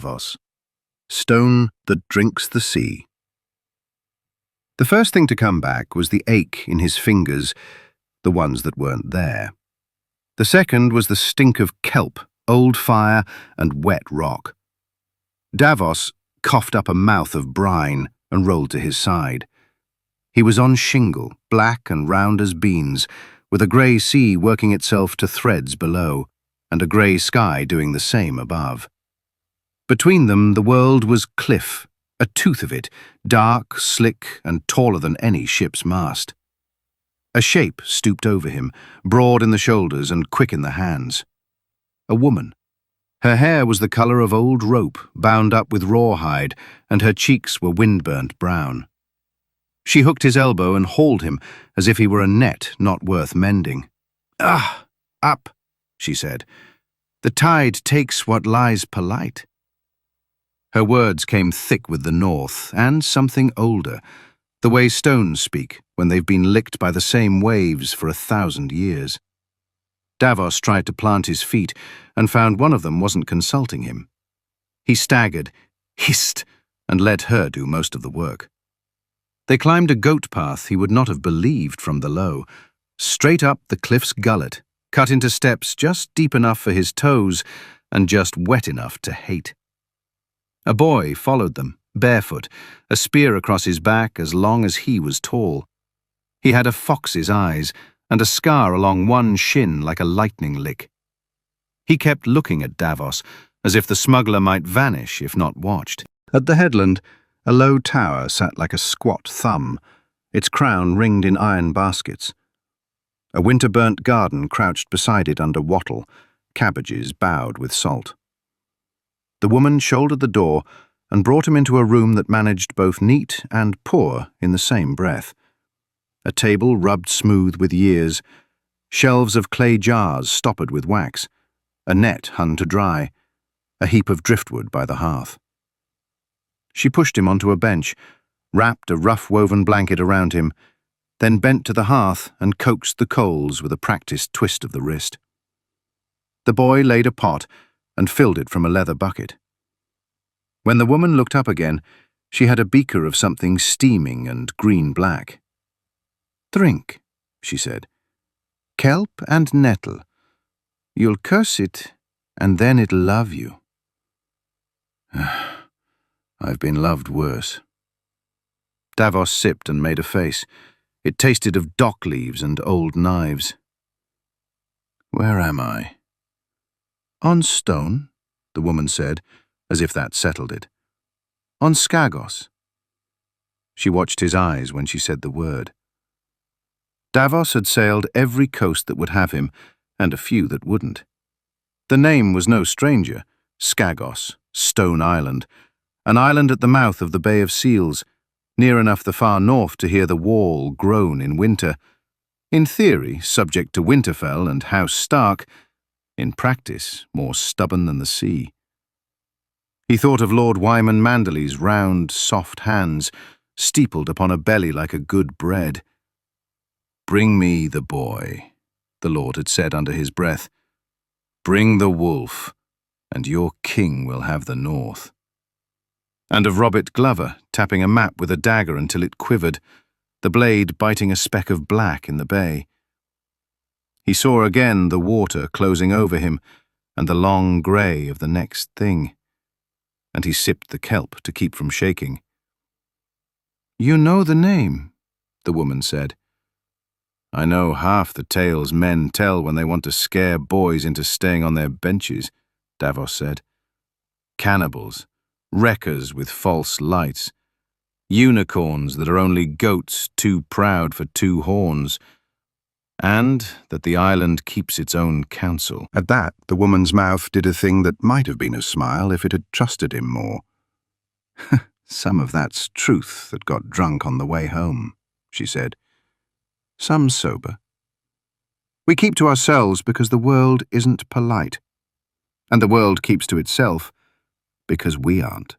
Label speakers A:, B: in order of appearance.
A: Davos, stone that drinks the sea. The first thing to come back was the ache in his fingers, the ones that weren't there. The second was the stink of kelp, old fire, and wet rock. Davos coughed up a mouth of brine and rolled to his side. He was on shingle, black and round as beans, with a grey sea working itself to threads below, and a grey sky doing the same above. Between them, the world was cliff, a tooth of it, dark, slick, and taller than any ship's mast. A shape stooped over him, broad in the shoulders and quick in the hands. A woman. Her hair was the colour of old rope, bound up with rawhide, and her cheeks were wind-burnt brown. She hooked his elbow and hauled him, as if he were a net not worth mending. "Ah, up," she said. "The tide takes what lies polite." Her words came thick with the north, and something older, the way stones speak when they've been licked by the same waves for 1,000 years. Davos tried to plant his feet, and found one of them wasn't consulting him. He staggered, hissed, and let her do most of the work. They climbed a goat path he would not have believed from below, straight up the cliff's gullet, cut into steps just deep enough for his toes and just wet enough to hate. A boy followed them, barefoot, a spear across his back as long as he was tall. He had a fox's eyes and a scar along one shin like a lightning lick. He kept looking at Davos, as if the smuggler might vanish if not watched. At the headland, a low tower sat like a squat thumb, its crown ringed in iron baskets. A winter-burnt garden crouched beside it under wattle, cabbages bowed with salt. The woman shouldered the door and brought him into a room that managed both neat and poor in the same breath. A table rubbed smooth with years, shelves of clay jars stoppered with wax, a net hung to dry, a heap of driftwood by the hearth. She pushed him onto a bench, wrapped a rough-woven blanket around him, then bent to the hearth and coaxed the coals with a practiced twist of the wrist. The boy laid a pot and filled it from a leather bucket. When the woman looked up again, she had a beaker of something steaming and green-black. "Drink," she said. "Kelp and nettle. You'll curse it, and then it'll love you." "I've been loved worse." Davos sipped and made a face. It tasted of dock leaves and old knives. "Where am I?" "On stone," the woman said, as if that settled it. "On Skagos." She watched his eyes when she said the word. Davos had sailed every coast that would have him, and a few that wouldn't. The name was no stranger, Skagos, Stone Island, an island at the mouth of the Bay of Seals, near enough the far north to hear the wall groan in winter. In theory, subject to Winterfell and House Stark, in practice, more stubborn than the sea. He thought of Lord Wyman Manderley's round, soft hands, steepled upon a belly like a good bread. "Bring me the boy," the Lord had said under his breath. "Bring the wolf, and your king will have the north." And of Robert Glover tapping a map with a dagger until it quivered, the blade biting a speck of black in the bay. He saw again the water closing over him and the long grey of the next thing, and he sipped the kelp to keep from shaking. "You know the name," the woman said. "I know half the tales men tell when they want to scare boys into staying on their benches," Davos said. "Cannibals, wreckers with false lights, unicorns that are only goats too proud for two horns, and that the island keeps its own council." At that, the woman's mouth did a thing that might have been a smile if it had trusted him more. "Some of that's truth that got drunk on the way home," she said. "Some sober. We keep to ourselves because the world isn't polite, and the world keeps to itself because we aren't."